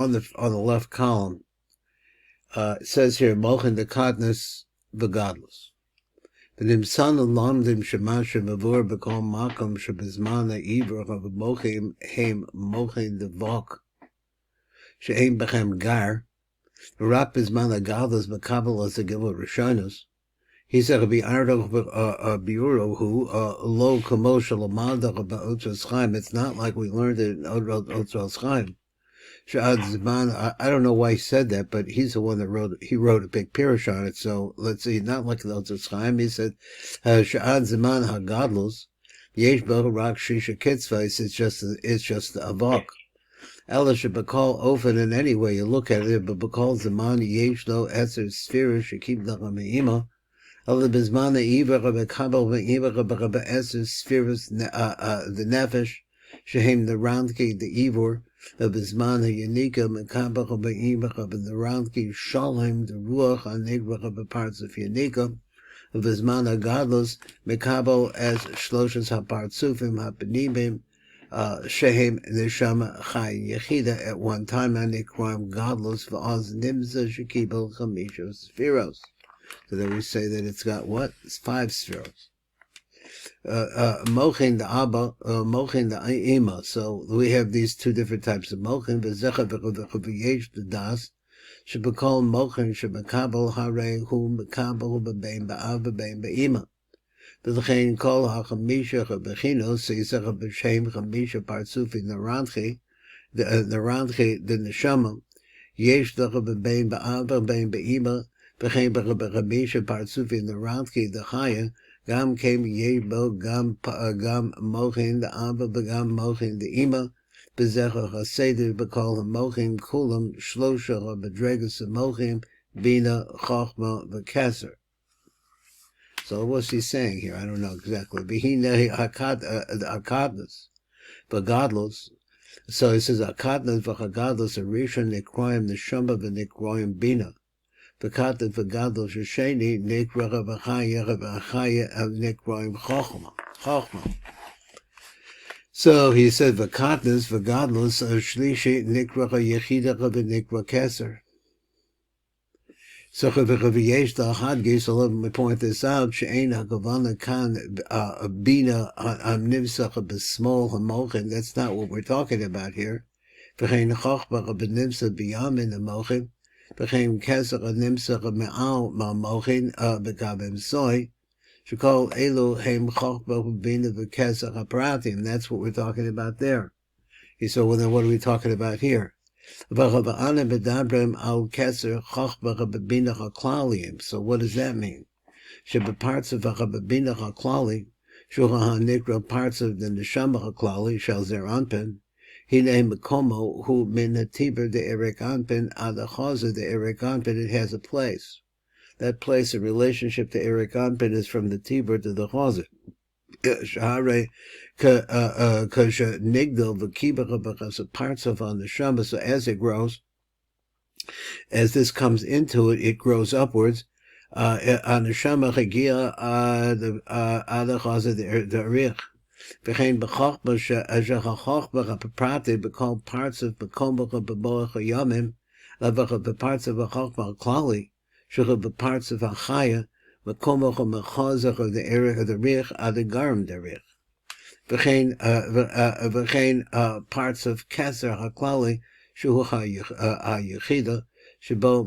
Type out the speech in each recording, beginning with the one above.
on the left column, it says here, Mochen the Katnas Begadlus. The Nimsan Lamdim Shemasha Mavur Bekol Makom Shebizmana Iver of Mochim Haim Mochen the Vok Sheim Bechem Gar Rak Bizmana Gadlus Makabal as a Gilur Rishonos. He said, "Be Ardov Bureau who low commercial amanda about Otzos Chaim." It's not like we learned it in Otzos Chaim. I don't know why he said that, but he's the one that wrote a big pirush on it. So let's see, not like the Otzos Chaim. He said, "Sha'ad Zman Hagadlos Yesh Bo Rak Shisha Kitzvais." It's just the avok. Ela Shebakol Ofen in any way you look at it, but Bakol Zaman Yesh Lo Eser Sefirah Shekib Dacham the nefesh, shehem the roundki the ivor of Bismana Yanika Makabach of the roundki Shalem the ruach anigrach of the parts of Yanika of Bismana Gadlos Makabel as Shloshas Hapartsufim Hapanibim shehem Neshama Chai Yechida at one time Anikram Gadlos Va'az Nimza Shekibel Chamisha Sfiros. So then we say that it's got what? It's 5 spheres. Mochin the Abba, Mochin the Ima. So we have these two different types of Mochin. V'zecha v'yesh the Das. Shebekol Mochin shebekabel harei hu mekabel b'bein ba'av b'bein b'ima. V'lechein kol ha'chamisha chabechinos. So yisecha b'shem chamisha partzufin narantchi. The neshama. Yesh decha b'bein ba'av b'bein b'ima. B'chein b'chamisha partzufin narantchi the chaya. Gam came yebo gam mochin the abba begam mochin the ima bezecha chaseder bekol mochin kulam shlosha bedregus mochin bina chochma v'keser. So what's he saying here? I don't know exactly. Behine akadnas v'gadlos. So it says akadnas v'chagadlos arishon nikroim neshama v'nikroim bina. V'katet v'gadol shesheni nikra v'chaya nikroim chochma. So he said v'katnes v'gadlos shlishi nikra yechida v'nikra keser. So v'yesh the hadgis. So let me point this out. She'ein ha'kavana kan bina nimsach b'smol hamochin. That's not what we're talking about here. V'chein chochma b'nimsa b'yamin hamochin. Became Kesach a Nimsach a Me'al Ma'mochin Bekabim Soy. Shekol Elu Heim Chochba Bina Bekesach a Pratim. That's what we're talking about there. He said, well, then what are we talking about here? V'chava'ana Bedabrim Al Keser Chochba Bina Chaklaliim. So what does that mean? Sheba parts of Bina Chaklali, Shuha Nikra parts of the Neshama Chaklali, Shal Zer Anpin. Hine Mekomo, who min Tiber de Erik Anpin, Ada Chaza de Erik Anpin, it has a place. That place, a relationship to Erik Anpin, is from the Tiber to the Chaza. Shahare Kasha Nigdal, the Kibara, because it parts of on the Shamba, so as it grows, as this comes into it, it grows upwards. On the Shamba Chagia, Ada Chaza de Erik. V'chein b'chochba she'achachochba ha'paprati b'kol parts of b'kombacha b'boach ha'yamim l'vacha b'parts of ha'chochba ha'klali shecha b'parts of ha'chaya b'kombacha mechazach of the erich of the rich adagarm derich. V'chein parts of keser ha'klali shehu ha'yechida shebo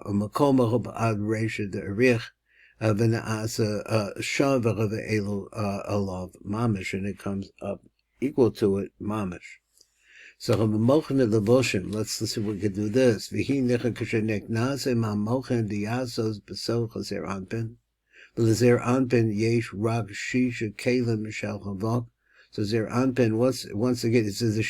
mekombacha b'ad reisha the erich alav mamish, and it comes up equal to it mamish. So let's see if we can do this. So zer anpin, once again, it says the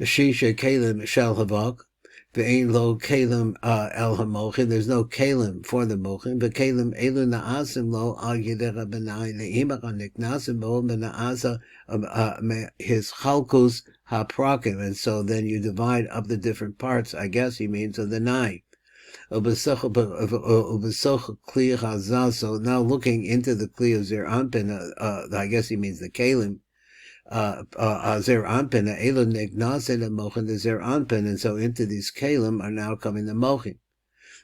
shisha kalim shel havok. Ve'ein lo kalim el hamochin. There's no kalim for the mochin, but kalim elu na'asim lo al yedera benai le'imach niknasim bo bena'asa his chalkus haprakim, and so then you divide up the different parts. I guess he means of the 9. So now looking into the kli of zer anpin, I guess he means the kalim. Zer Anpin, Elo Negnasin and Mochin, the Zer Anpin, and so into these Kalim are now coming the Mochim.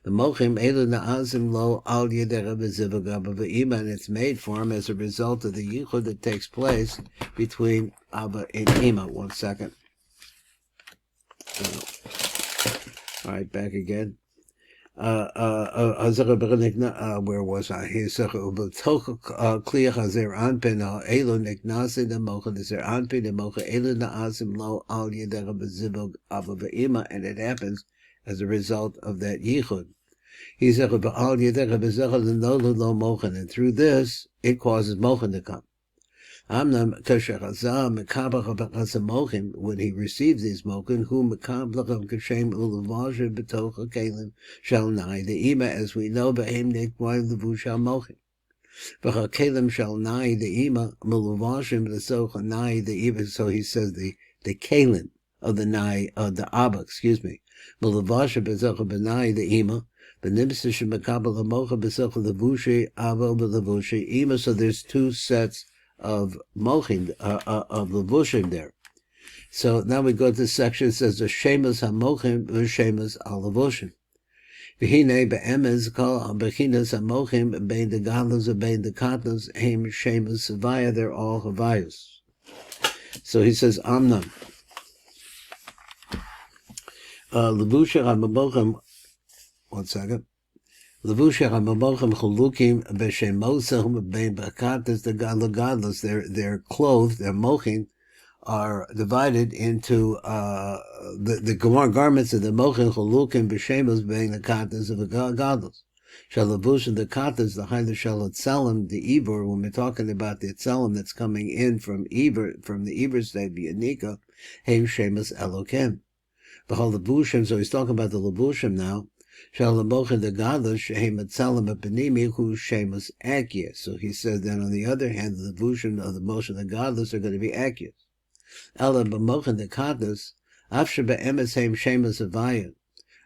The Mochim, Elo Na'azim Lo Al Yedera B'Zivagab V'Ima, and it's made for him as a result of the Yichud that takes place between Abba and Ima. 1 second. All right, back again. Where was I? Here, Kliach Hazer Anpin, Elo Negnasin and Mochin, the Zer Anpin, and Mochin, Elo Na'azim Lo Al Yedera B'Zivagab V'Ima, and it happens as a result of that yichud. And through this, it causes mochin to come. When he receives these mochin, as we know, so he says the kalim of the Abba, excuse me. Mulavasha bezocha benai the ima, benimsa shemakabel hamocha bezocha levushi avo belevushi ima. So there's two sets of mochin of levushim there. So now we go to this section. It says the shemas hamochim v'shemas alavushim. V'hine be'emez kol bechinas hamochim bein the gadlus and bein the katnas heim shemas havaya. They're all havayus. So he says amnam. Levusha HaMamochem, 1 second. Levusha HaMamochem chulukim b'shemosem bein b'katas the gadlus. Their clothes, their mochin, are divided into the garments of the mochin chulukim b'shemos bein the katas of the gadlus. Shalavusha the katas the higher shalatzelim the Eber. When we're talking about the tzelim that's coming in from the Eber state b'yanika heim shemus elokim. So he's talking about the levushim now. The gadlus who shemus accurate. So he says then on the other hand, the levushim of the motion of the gadlus are going to be accurate. Ela b'mochin the gadlus after be'emes heim shemus avayin.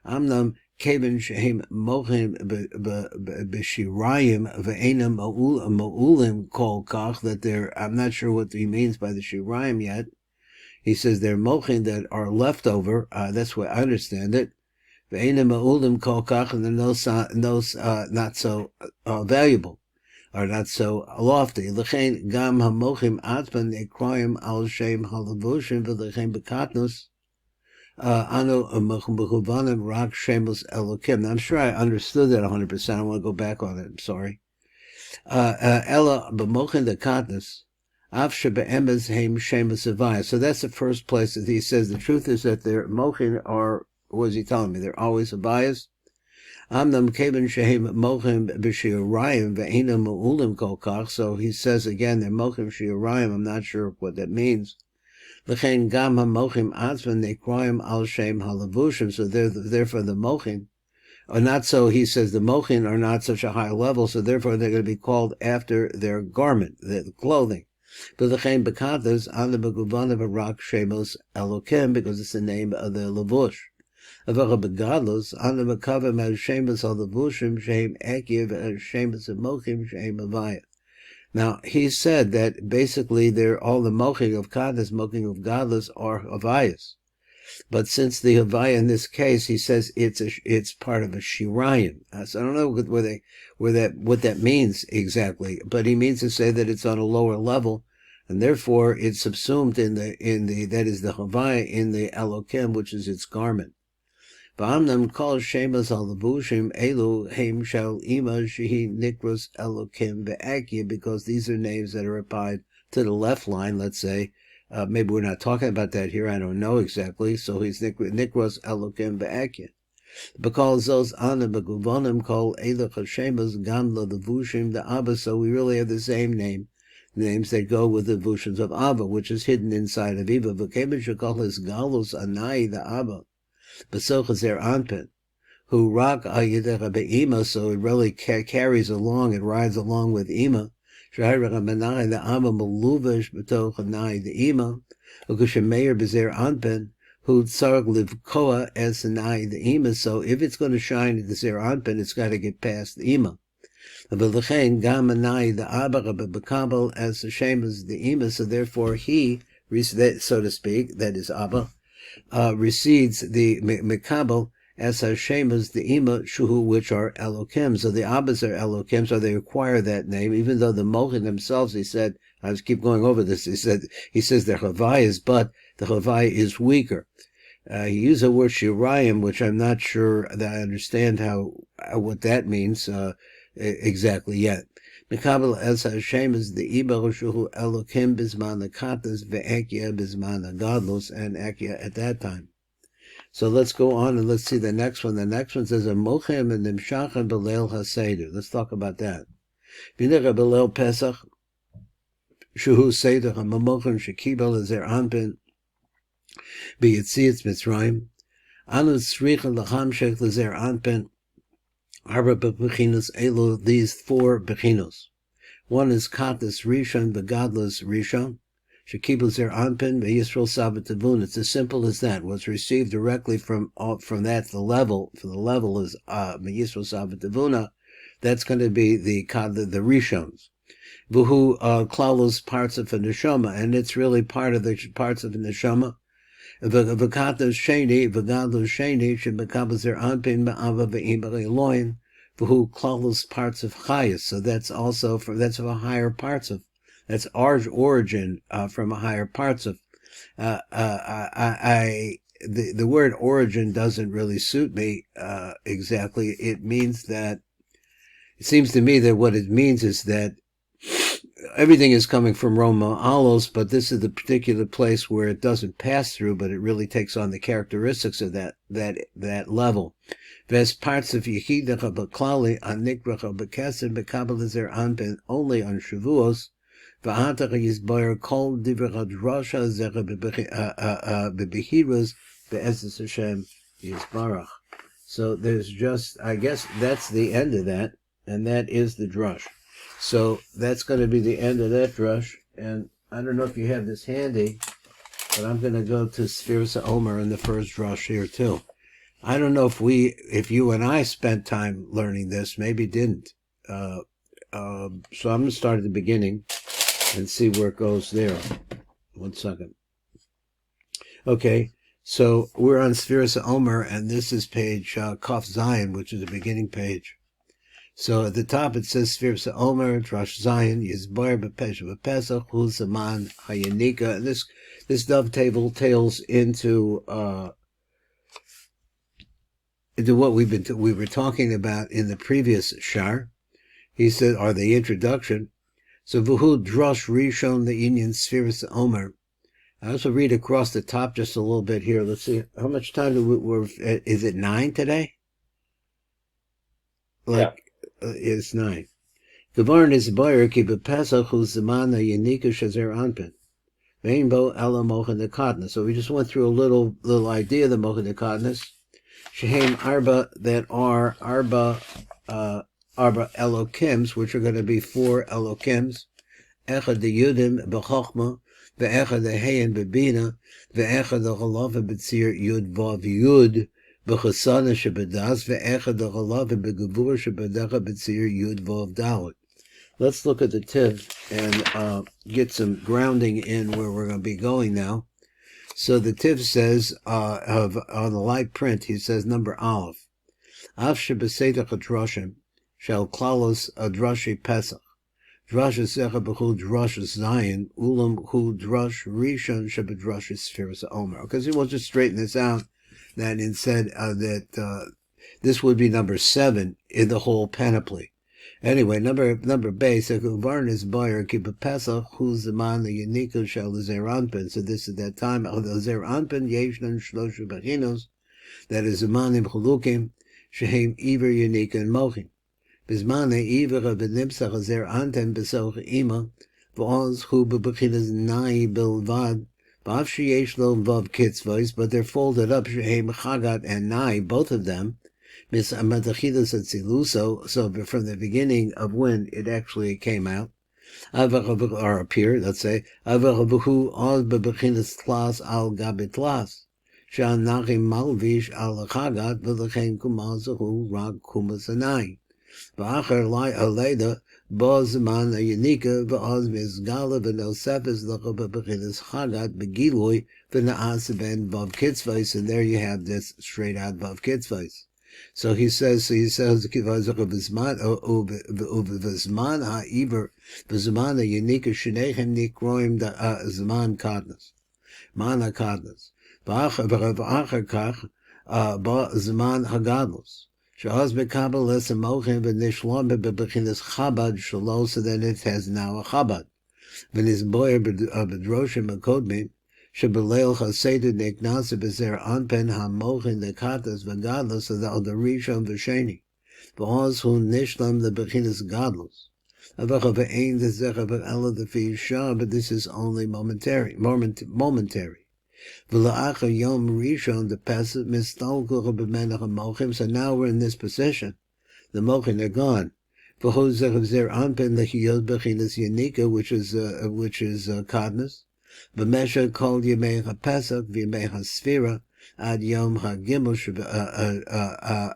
Amnam kevin shehem mochin b'shirayim ve'enam ma'ulim kol kach, that they're, I'm not sure what he means by the shirayim yet. He says they're mochin that are left over. That's what I understand it. Ve'enam ma'ulim kol kach, and they're not so valuable, or not so lofty. L'chein gam hamochim atman ekroyim al shem halavushim v'lechein bekatnus anu mechuvanim rak shemus elokim. Now I'm sure I understood that 100%. I want to go back on it. I'm sorry. Ella b'mochin the katnus. So that's the first place that he says the truth is that their mochin are, what is he telling me? They're always a bias. So he says again, they're mochin shi'urayim. I'm not sure what that means. So therefore the mochin are not so, he says the mochin are not such a high level, so therefore they're going to be called after their garment, their clothing. Because it's the name of the levush. Now he said that basically they're all the mochin of kaddas, mochin of gadlus are havayas. But since the havaya in this case, he says it's part of a shirayim. So I don't know what that means exactly, but he means to say that it's on a lower level, and therefore it's subsumed in the that is the havaya in the elokim, which is its garment. V'amnam kol shemas alavushim elu heim shel ima shehi nikros elokim be'akia, because these are names that are applied to the left line, let's say. Maybe we're not talking about that here. I don't know exactly. So he's Nikros Elokim Be'akia. Because those Ana Beguvonim call Elech Hashemas Gamla the Vushim the Abba. So we really have the same names that go with the Vushins of Abba, which is hidden inside of Eva. V'kemen shekol his Galus Anai the Abba. Besochas er Anpin, who rak Ayidech Be'ima. So it really carries along, it rides along with Ima. The Amma Maluvish betoch Anai the Ima, Ukushemeir Bezer Anpen, who Tsarg Livkoa as Anai the Ima. So if it's going to shine at the Zer Anpen, it's got to get past the Ima. V'lechein gam anai the Abba Bekabel as the same as the Ima, so therefore he, so to speak, that is Abba, recedes the Mekabel as Hashem as the Ima Shuhu, which are Elokim. So the Abbas are Elokim, so they acquire that name, even though the Mochin themselves, he said, I just keep going over this, he says the Chavai is but, the Chavai is weaker. He used the word Shirayim, which I'm not sure that I understand what that means exactly yet. Mekabel as Hashem is the Iba Shuhu Elokim Bizman Akatas ve'Ekia Bizman Agadlos, and Ekia at that time. So let's go on and let's see the next one. The next one says a Mochem and Nimshachem Beleil HaSeder. Let's talk about that. V'nera Beleil Pesach Shuhu Seder HaMamochem Shekibel Ezer Anpin B'Yitzias Mitzrayim Anu Tzricha L'Chamshech L'Zer Anpin Arba Bechinos Elo, these four Bechinos. One is Katas Rishon Begadlas Rishon Shekibel Zer Anpin B'Yisrael Sabatavun. It's as simple as that. What's received directly from that, the level is B'Yisrael Sabatavuna. That's going to be the Rishons. Vuhu Klalos parts of a neshama, and it's really part of the parts of a neshama. V'katos sheni, v'gadlos sheni, shebekabel zer anpin ba'ava ve'im b'reiloin, v'hu klalos parts of chayas. So that's also that's from a higher parts of, that's our origin from a higher parts of. The word origin doesn't really suit me exactly. It means that, it seems to me that what it means is that everything is coming from Roma Alos, but this is the particular place where it doesn't pass through, but it really takes on the characteristics of that level. Ves parts of Yechidecha B'Klali Anikrecha B'Keser B'Kabel Zer Anpin only on Shavuos. V'Hatach Yisboyer Kol Divrei Drusha Zecha B'Behiras Be'ezus Hashem Yisbarach. So there's just, I guess that's the end of that, and that is the Drush. So that's going to be the end of that Drush, and I don't know if you have this handy, but I'm going to go to Sefirah Omer in the first Drush here too. I don't know if you and I spent time learning this, maybe didn't. So I'm going to start at the beginning and see where it goes there. 1 second. Okay, so we're on Sefirah Omer, and this is page Kaf Zion, which is the beginning page. So at the top it says Sefirah Omer, Drush Zion, Yizbar B'Pesach, Hu Zaman Hayanika. And this dovetails into what we were talking about in the previous shar. He said, or the introduction. So Vuhu Drush Rishon the Inyan Sefirah Omer. I also read across the top just a little bit here. Let's see, how much time is it 9 today? Yeah. It's 9. Gavarn is Bayer ki b'Pesach hu zaman hayanika shazer anpin. Ve'inbo ela mochen dekatnas. So we just went through a little idea of the mochen dekatnas. Shehem arba, that are arba elokims, which are going to be 4 elokims. Echad de yudim b'chochma, ve'echad de heyen b'bina, ve'echad de chalav b'tzir yud vav yud. B'chasana shebedas ve'echad ha'chalav be'gevur shebedecha b'tzir yud vav daled. Let's look at the tiv and get some grounding in where we're going to be going now. So the tiv says on the light print, he says number aleph. Av shebesedach hadrashim shel klalos adrashi pesach. Drush zecha b'chu drush zayin ulam hu drush rishon shebedrash Sefirah Omer. Because he wants to straighten this out. That and said that this would be number 7 in the whole panoply. Anyway, number base, Varn is Bayer, keep a Pesach, who's the man, the Yanika shall the Zer Anpin. So this is that time, the Zer Anpin, Yeshnan Shloshu Bachinos, that is the man in Chulukim, Shehem Iver Yanika and Mochim. Bismane Iver of the Nipsach, Zer Anpin, Besoch Ima, Vaz, who Bachinas Nai Bilvad, but they're folded up, Shehem Chagat and Nai, both of them, Miss Amatachidas and Siluso, so from the beginning of when it actually came out, or appeared, let's say, Avahu all Bebechinas Tlas al Gabitlas, Shan Nachim Malvish al Chagat, Vilachen Kumazahu Rag Kumasanai. V'acher lai aleda bo zman hayanika v'oz mizgala v'nosefes l'cha b'bechinas chagat begilui v'na'as ben vav kitzvais, and there you have this straight out vav kitzvais. So he says v'zman ha'iver v'zman hayanika shenechem nikroim zman kadnas. Mana kadnas. V'acher kach ba zman hagadlus. Shahaz bekabel les amochem v'nishlom bebechinas chabad shalo, so then it has now a chabad. V'nis boyer bedroshim akodmim shebeleil chaseda neknasa bezer anpen hamochem dekatas v'gadlus, so the rishon v'sheni. V'oz hu nishlam the bechinas gadlus. Avacha v'ein the zecha v'ela the fi'isha, but this is only momentary. V'la'acha yom rishon the pesach mistalkuch b'menach hamochim. So now we're in this position. The mochim are gone. V'ho zech zer anpen lechiyot bechinas yanika, which is kadnas. V'mesha kol yemei haPesach v'yemei haSefirah ad yom hagimel chag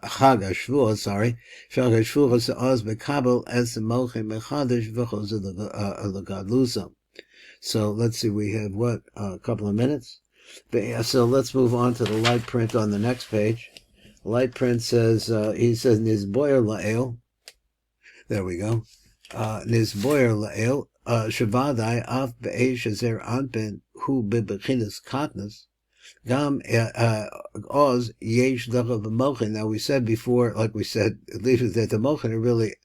hashvuah. Chag hashvuah se'oz bekabel es mochim mechadash v'cho zer legadlusa. So let's see, we have what, a couple of minutes? So let's move on to the light print on the next page. Light print says, he says, Nizboyer la'el. There we go. Nizboyer la'el. Shavadai af be'esh azer anpen hu bebechinas katnas. Gam oz yesh dachav mochin. Now we said before, like we said, at least that the mochin are really,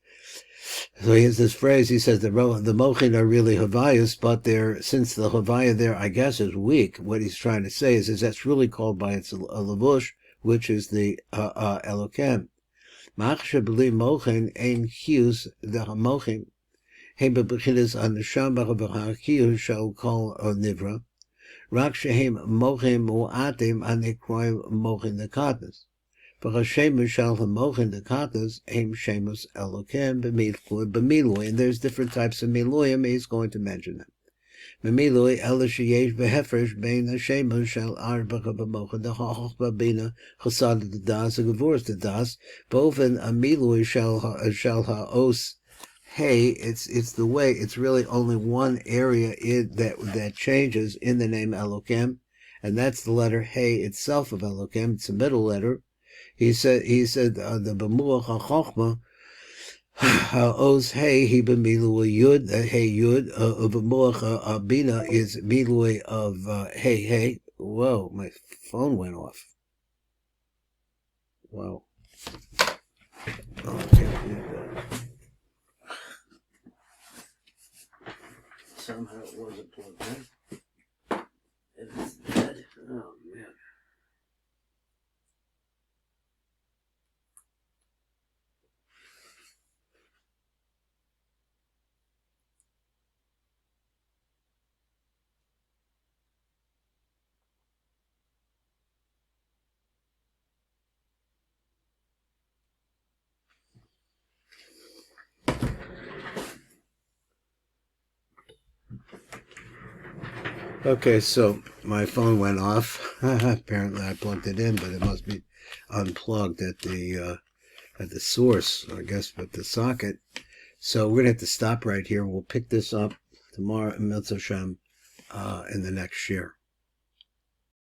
so he has this phrase, he says the mochin are really havayas, but since the havaya there, I guess, is weak, what he's trying to say is that's really called by its lavush, which is the elokem. Machshe b'li mochin ein chiyus the mochin, hem bebechinas anasham b'chavach chiyus shall call nivra, rak shehem mochin mu'atim anikroim mochin the katnas. And there's different types of miluyim. He's going to mention them. Milui elishayesh behefresh bein hashemus shel arbacha b'mocha dechachach babina chasad the das agavurs the das. Both in a milui shel haos. Hey, it's the way. It's really only one area that changes in the name Elokem, and that's the letter Hey itself of Elokem. It's a middle letter. He said the b'muach ha'chochma ha'oz hey he b'milui yud hey yud b'muach ha'bina is milui of hey. Whoa, my phone went off. Wow. Okay. Somehow it wasn't plugged in. It's dead. Oh man. Okay, so my phone went off. Apparently I plugged it in, but it must be unplugged at the source, I guess, with the socket. So we're going to have to stop right here. We'll pick this up tomorrow in Mitzvah Shem in the next share.